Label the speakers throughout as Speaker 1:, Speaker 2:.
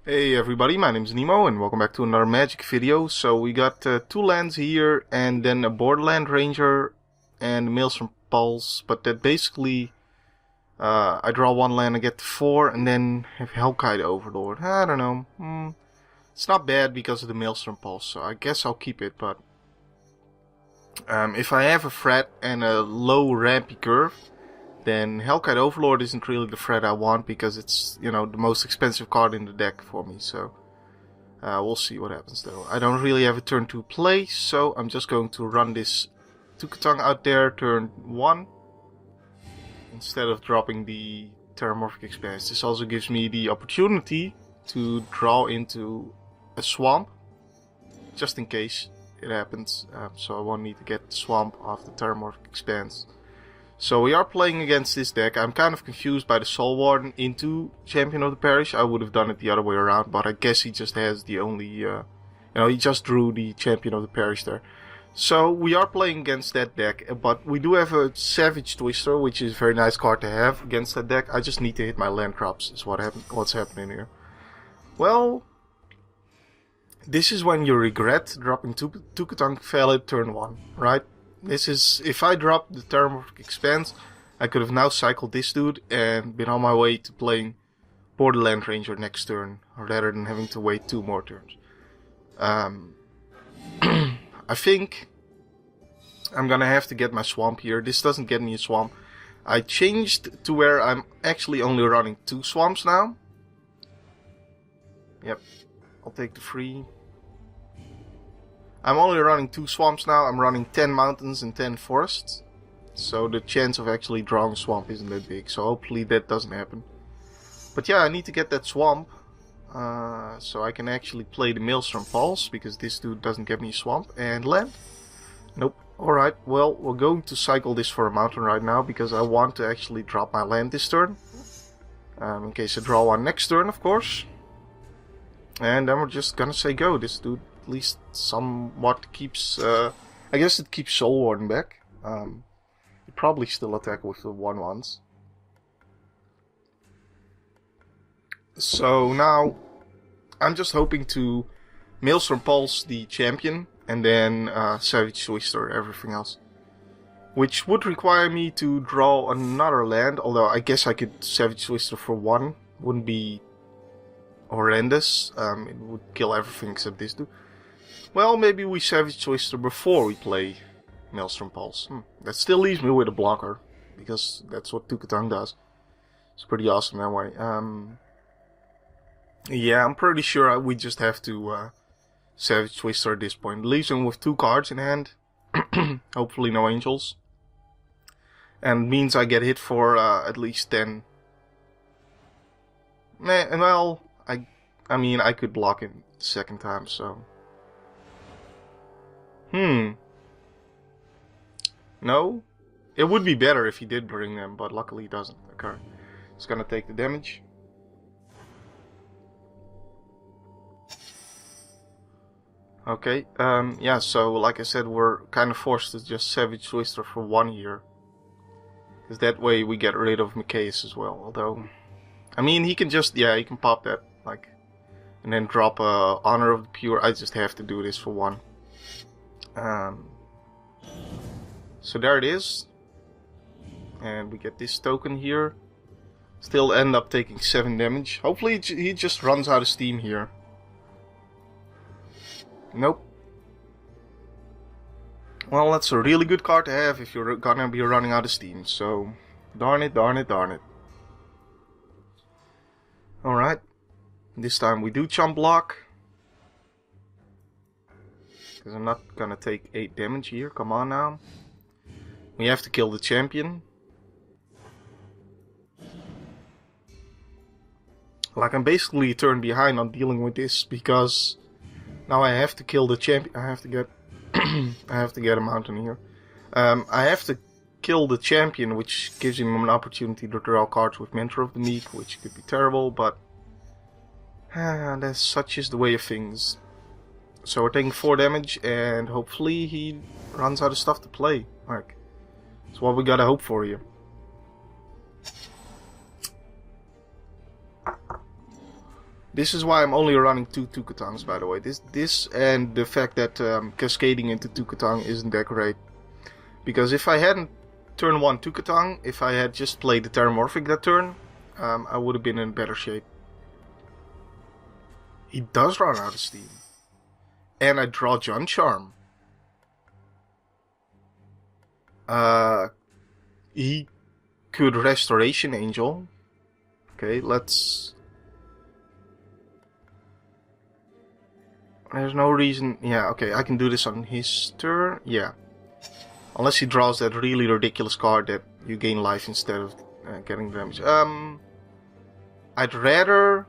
Speaker 1: Hey everybody, my name's Nemo and welcome back to another Magic video. So we got 2 lands here and then a Borderland Ranger and Maelstrom Pulse, but that basically I draw 1 land, I get 4 and then have Hellkite Overlord. I don't know. It's not bad because of the Maelstrom Pulse, so I guess I'll keep it, but if I have a threat and a low rampy curve, then Hellkite Overlord isn't really the threat I want because it's, the most expensive card in the deck for me. So we'll see what happens though. I don't really have a turn 2 play, so I'm just going to run this Tukatong out there turn 1 instead of dropping the Terramorphic Expanse. This also gives me the opportunity to draw into a swamp just in case it happens. So I won't need to get the swamp off the Terramorphic Expanse. So we are playing against this deck. I'm kind of confused by the Soul Warden into Champion of the Parish. I would have done it the other way around, but I guess he just has the only, he just drew the Champion of the Parish there. So we are playing against that deck, but we do have a Savage Twister, which is a very nice card to have against that deck. I just need to hit my land drops, is what's happening here. Well, this is when you regret dropping Tukatong Valid turn 1, right? This is, if I dropped the Terramorphic Expanse, I could have now cycled this dude and been on my way to playing Borderland Ranger next turn, rather than having to wait 2 more turns. I think I'm gonna have to get my swamp here. This doesn't get me a swamp. I changed to where I'm actually only running 2 swamps now. Yep, I'll take the free. I'm only running 2 swamps now. I'm running 10 mountains and 10 forests. So the chance of actually drawing a swamp isn't that big. So hopefully that doesn't happen. But yeah, I need to get that swamp. So I can actually play the Maelstrom Pulse. Because this dude doesn't get me a swamp. And land. Nope. Alright, well, we're going to cycle this for a mountain right now. Because I want to actually drop my land this turn. In case I draw one next turn, of course. And then we're just gonna say go. This dude at least somewhat keeps, I guess it keeps Soul Warden back. You probably still attack with the 1/1s. So now, I'm just hoping to Maelstrom Pulse the champion, and then Savage Twister everything else. Which would require me to draw another land, although I guess I could Savage Twister for 1. Wouldn't be horrendous. It would kill everything except this dude. Well, maybe we Savage Twister before we play Maelstrom Pulse. That still leaves me with a blocker, because that's what Tukatong does. It's pretty awesome that way. Yeah, I'm pretty sure we just have to Savage Twister at this point. It leaves him with 2 cards in hand. Hopefully no angels. And means I get hit for at least 10. Well, I mean, I could block him the second time, so... No? It would be better if he did bring them, but luckily he doesn't occur. It's gonna take the damage. Okay, yeah, so like I said, we're kind of forced to just Savage Twister for 1 here. Because that way we get rid of Micaeus as well, although... I mean, he can just, he can pop that, like... And then drop Honor of the Pure. I just have to do this for 1. So there it is. And we get this token here. Still end up taking 7 damage. Hopefully he just runs out of steam here. Nope. Well, that's a really good card to have if you're gonna be running out of steam. So, darn it, darn it, darn it. Alright. This time we do chump block. Because I'm not gonna take 8 damage here. Come on now. We have to kill the champion. Like, I'm basically a turn behind on dealing with this. Because now I have to kill the champion. I have to get I have to get a mountain here. I have to kill the champion, which gives him an opportunity to draw cards with Mentor of the Meek, which could be terrible, but that's such is the way of things. So we're taking 4 damage, and hopefully he runs out of stuff to play. Like, that's what we gotta hope for here. This is why I'm only running 2 Tukatangs, by the way. This and the fact that cascading into Tukatang isn't that great. Because if I hadn't turn 1 Tukatang, if I had just played the Terramorphic that turn, I would have been in better shape. He does run out of steam. And I draw John Charm. He could Restoration Angel. Okay, let's... There's no reason... Yeah, okay, I can do this on his turn. Yeah. Unless he draws that really ridiculous card that you gain life instead of getting damage. I'd rather...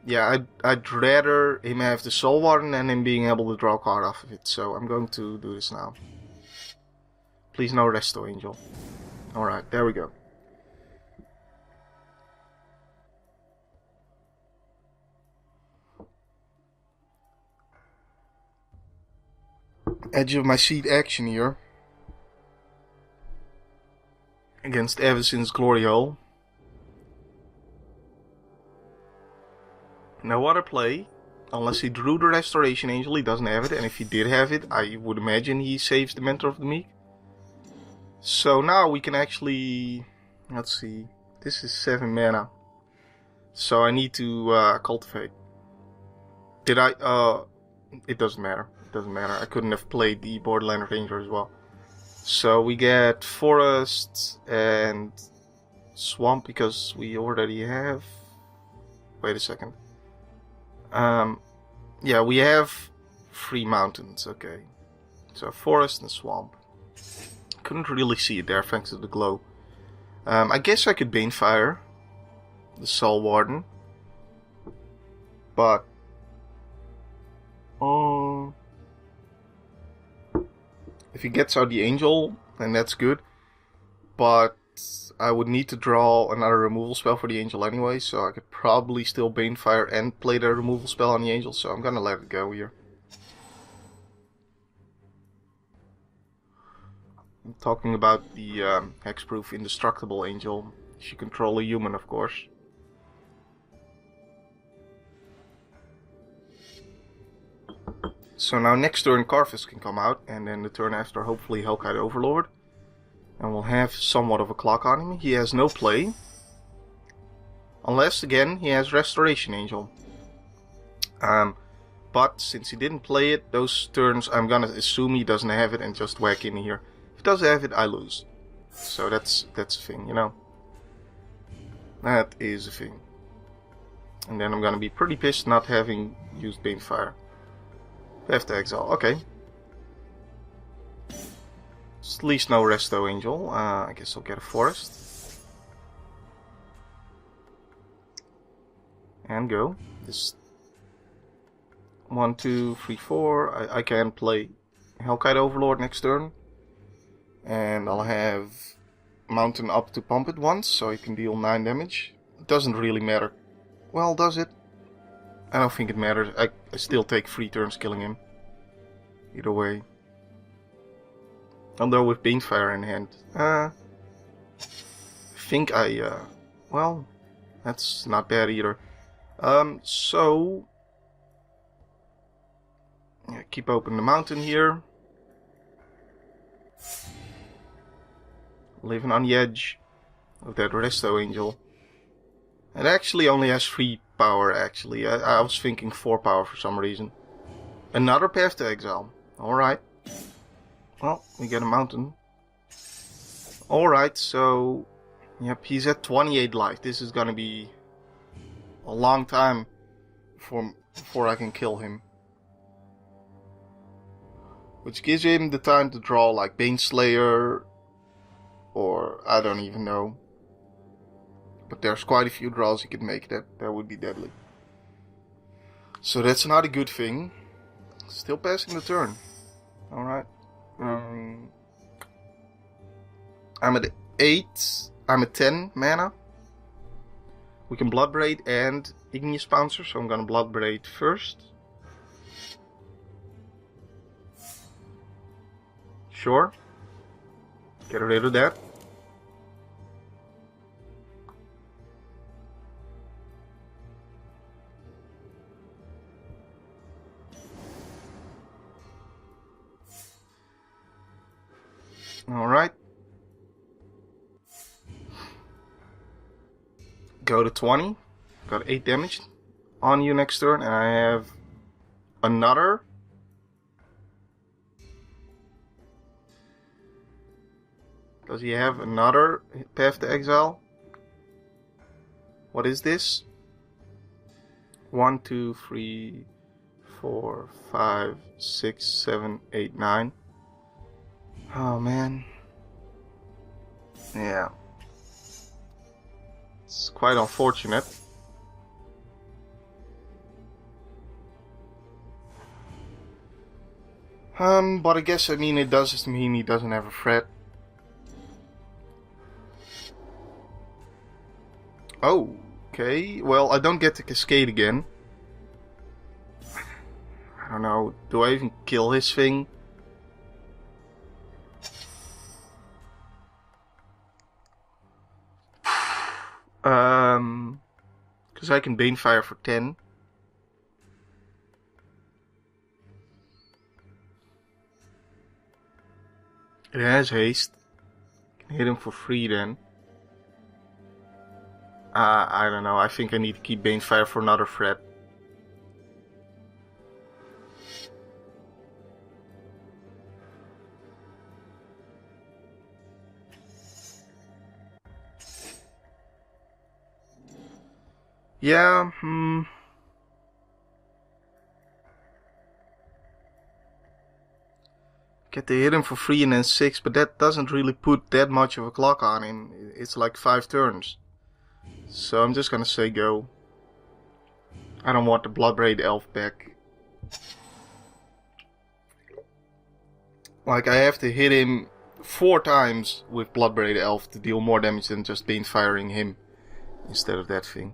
Speaker 1: Yeah, I'd rather him have the Soul Warden and him being able to draw a card off of it. So I'm going to do this now. Please no Resto Angel. Alright, there we go. Edge of my seat action here. Against Avacyn's Glory Hole. No other play. Unless he drew the Restoration Angel, he doesn't have it. And if he did have it, I would imagine he saves the Mentor of the Meek. So now we can actually... Let's see. This is 7 mana. So I need to cultivate. Did I... It doesn't matter. It doesn't matter. I couldn't have played the Borderland Ranger as well. So we get Forest and Swamp because we already have... Wait a second. Yeah, we have 3 mountains. Okay. So Forest and Swamp. Couldn't really see it there thanks to the glow. I guess I could Banefire the Soul Warden. But... if he gets out the Angel, then that's good. But I would need to draw another removal spell for the Angel anyway, so I could probably still Banefire and play the removal spell on the Angel, so I'm gonna let it go here. I'm talking about the hexproof indestructible Angel. If you control a human, of course. So now next turn Karthus can come out, and then the turn after hopefully Hellkite Overlord. And we'll have somewhat of a clock on him. He has no play. Unless, again, he has Restoration Angel. But since he didn't play it, those turns I'm gonna assume he doesn't have it and just whack in here. If he does have it, I lose. So that's a thing, you know. That is a thing. And then I'm gonna be pretty pissed not having used Banefire. Have to exile, okay. At least no Resto Angel. I guess I'll get a Forest. And go. This 1, 2, 3, 4. I can play Hellkite Overlord next turn. And I'll have Mountain up to pump it once, so he can deal 9 damage. It doesn't really matter. Well, does it? I don't think it matters. I still take 3 turns killing him. Either way. Although with Banefire in hand. I think well, that's not bad either. So... yeah, keep open the mountain here. Living on the edge of that Resto Angel. It actually only has 3 power, actually. I was thinking 4 power for some reason. Another Path to Exile. Alright. Well, we get a mountain. Alright, so... yep, he's at 28 life. This is gonna be a long time before I can kill him. Which gives him the time to draw like Baneslayer, or I don't even know. But there's quite a few draws he could make that would be deadly. So that's not a good thing. Still passing the turn. Alright. I'm at 8. I'm at 10 mana. We can Bloodbraid and Igneous Pouncer, so I'm gonna Bloodbraid first. Sure. Get rid of that. Alright. Go to 20. Got 8 damage on you next turn, and I have another. Does he have another Path to Exile? What is this? 1, 2, 3, 4, 5, 6, 7, 8, 9. Oh man. Yeah. It's quite unfortunate. But I guess it does just mean he doesn't have a threat. Oh, okay. Well, I don't get to cascade again. I don't know. Do I even kill his thing? Because I can Banefire for 10. It has haste. Can hit him for 3 then. I don't know. I think I need to keep Banefire for another threat. Yeah, Get to hit him for 3 and then 6, but that doesn't really put that much of a clock on him. It's like 5 turns. So I'm just gonna say go. I don't want the Bloodbraid Elf back. Like, I have to hit him 4 times with Bloodbraid Elf to deal more damage than just Banefiring him instead of that thing.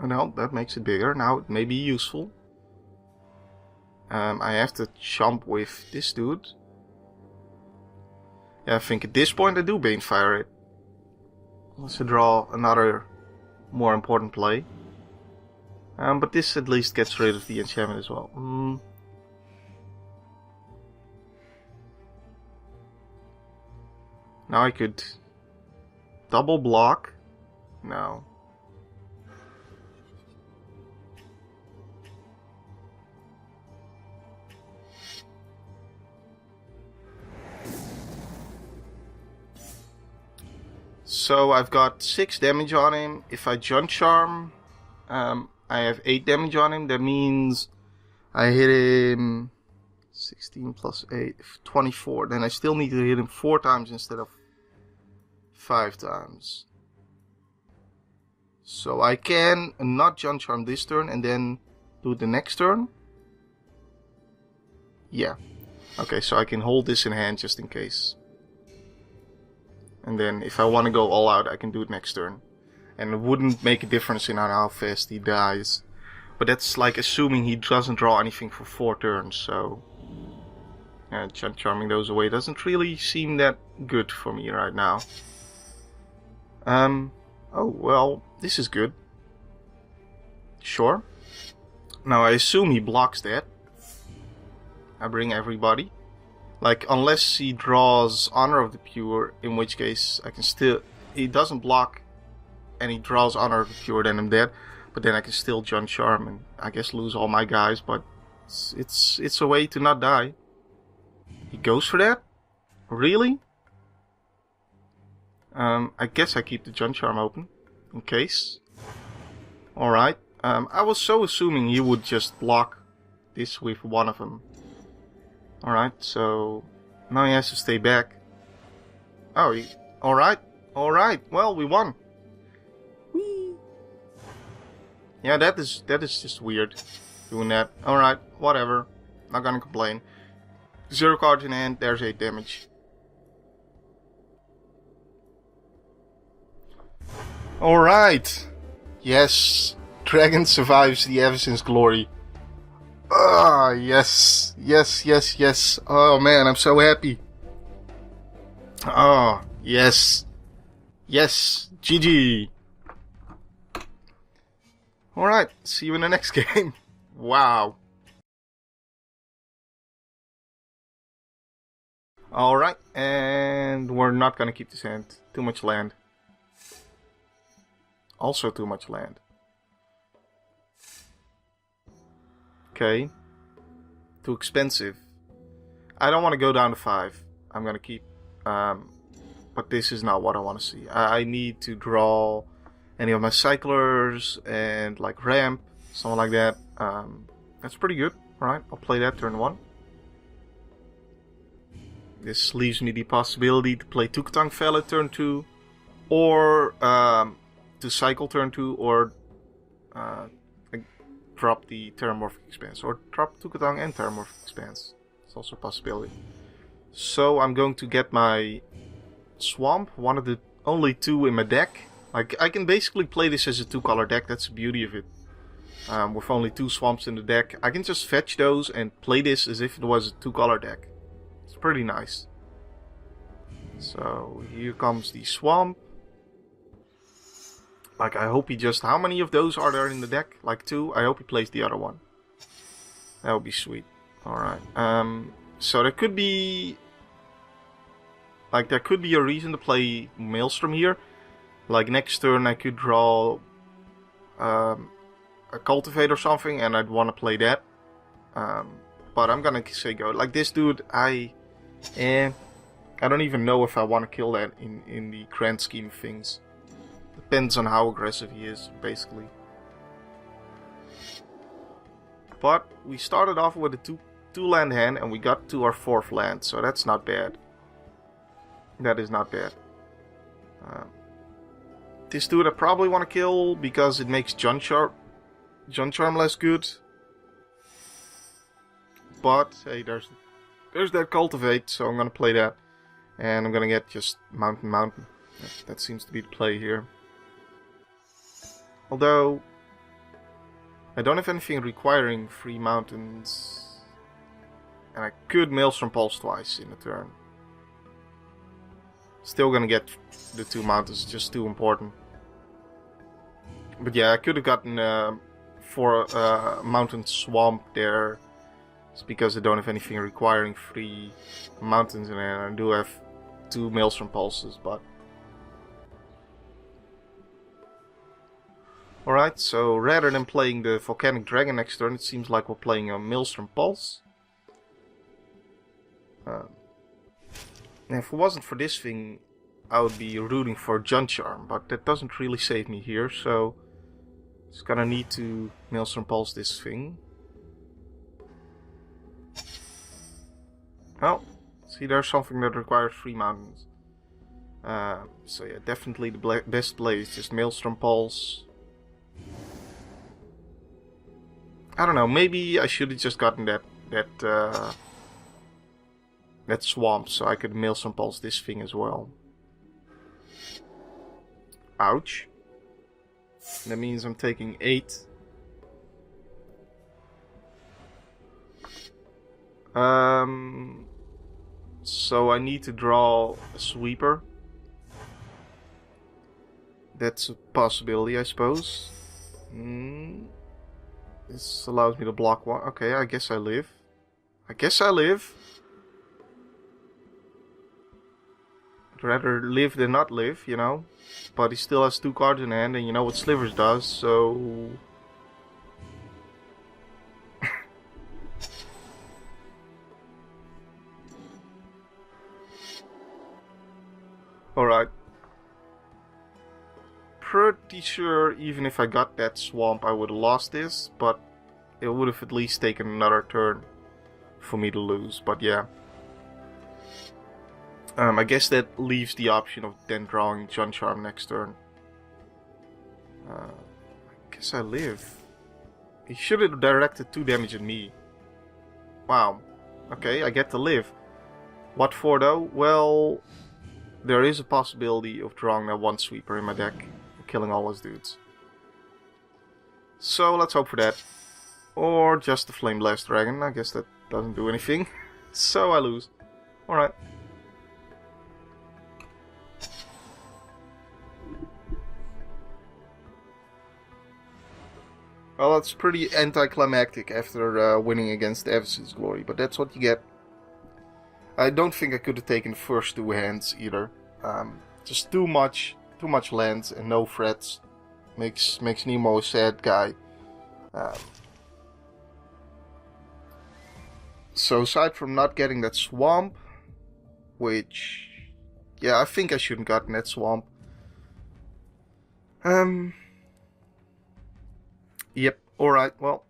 Speaker 1: No, that makes it bigger. Now it may be useful. I have to chomp with this dude. Yeah, I think at this point I do Banefire it. Let's draw another more important play. But this at least gets rid of the enchantment as well. Now I could double block. No. So I've got 6 damage on him. If I Junk Charm, I have 8 damage on him. That means I hit him 16 plus 8, 24. Then I still need to hit him 4 times instead of 5 times. So I can not Junk Charm this turn and then do the next turn. Yeah. Okay, so I can hold this in hand just in case. And then if I want to go all out, I can do it next turn. And it wouldn't make a difference in how fast he dies. But that's like assuming he doesn't draw anything for 4 turns, so... Junk Charming those away doesn't really seem that good for me right now. Oh, well, this is good. Sure. Now I assume he blocks that. I bring everybody. Like, unless he draws Honor of the Pure, in which case I can still... He doesn't block and he draws Honor of the Pure, then I'm dead. But then I can still Junk Charm and I guess lose all my guys, but it's a way to not die. He goes for that? Really? I guess I keep the Junk Charm open, in case. Alright. I was so assuming he would just block this with one of them. Alright, so now he has to stay back. Oh, alright, well, we won. Whee! Yeah, that is just weird, doing that. Alright, whatever, not gonna complain. 0 cards in hand, there's 8 damage. Alright, yes, Dragon survives the Avacyn's glory. Ah, yes. Oh man, I'm so happy. Oh, yes. Yes, GG. Alright, see you in the next game. Wow. Alright, and we're not gonna keep this hand. Too much land. Also too much land. Okay. Too expensive. I don't want to go down to 5. I'm gonna keep... but this is not what I want to see. I need to draw any of my cyclers and like ramp, something like that. That's pretty good. Alright, I'll play that turn 1. This leaves me the possibility to play Tukatang Valley turn 2, or to cycle turn 2, or drop the Terramorphic Expanse, or drop Tukatang and Terramorphic Expanse. It's also a possibility. So I'm going to get my Swamp, one of the only 2 in my deck. Like, I can basically play this as a 2-color deck, that's the beauty of it. With only 2 Swamps in the deck, I can just fetch those and play this as if it was a 2-color deck. It's pretty nice. So here comes the Swamp. Like, I hope he just... How many of those are there in the deck? Like 2? I hope he plays the other one. That would be sweet. Alright. So there could be... Like, there could be a reason to play Maelstrom here. Like, next turn I could draw... a Cultivate or something, and I'd want to play that. But I'm gonna say go. Like, this dude, I don't even know if I want to kill that in the grand scheme of things. Depends on how aggressive he is, basically. But we started off with a two land hand, and we got to our 4th land, so that's not bad. That is not bad. This dude I probably want to kill because it makes Jund Charm less good. But hey, there's that Cultivate, so I'm gonna play that, and I'm gonna get just Mountain. That seems to be the play here. Although I don't have anything requiring 3 mountains, and I could Maelstrom Pulse twice in a turn. Still gonna get the 2 mountains, just too important. But yeah, I could have gotten 4 mountain swamp there. It's because I don't have anything requiring 3 mountains in it. I do have 2 Maelstrom Pulses, but... Alright, so rather than playing the Volcanic Dragon next turn, it seems like we're playing a Maelstrom Pulse. If it wasn't for this thing, I would be rooting for Jund Charm, but that doesn't really save me here, so... Just gonna need to Maelstrom Pulse this thing. Oh, see, there's something that requires 3 mountains. So yeah, definitely the best play is just Maelstrom Pulse. I don't know, maybe I should have just gotten that swamp so I could Maelstrom Pulse this thing as well. Ouch. That means I'm taking 8. So I need to draw a sweeper. That's a possibility, I suppose. This allows me to block 1. Okay, I guess I live. I'd rather live than not live, you know. But he still has 2 cards in hand, and you know what Slivers does, so... Alright. Pretty sure even if I got that swamp I would have lost this, but it would have at least taken another turn for me to lose, but yeah. I guess that leaves the option of then drawing Jund Charm next turn. I guess I live. He should have directed 2 damage at me. Wow. Okay, I get to live. What for though? Well, there is a possibility of drawing that 1 sweeper in my deck and killing all his dudes. So let's hope for that. Or just the Flame Blast Dragon. I guess that doesn't do anything. So I lose. Alright. Well, that's pretty anticlimactic after winning against Avacyn's Glory, but that's what you get. I don't think I could have taken the first two hands either. Just too much lands and no threats makes Nemo a sad guy. So aside from not getting that swamp, which, yeah, I think I shouldn't gotten that swamp. Yep. All right. Well,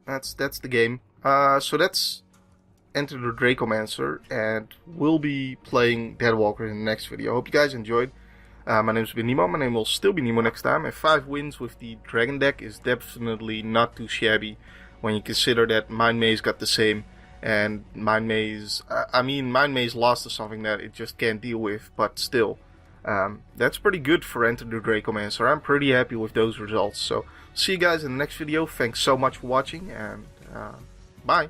Speaker 1: that's the game. So that's Enter the Dracomancer, and we'll be playing Deadwalker in the next video. I hope you guys enjoyed. My name's been Nemo. My name will still be Nemo next time. And 5 wins with the Dragon deck is definitely not too shabby when you consider that Mind Maze got the same. And Mind Maze, Mind Maze lost to something that it just can't deal with, but still. That's pretty good for Enter the Dracomancer. I'm pretty happy with those results. So, see you guys in the next video. Thanks so much for watching, and bye.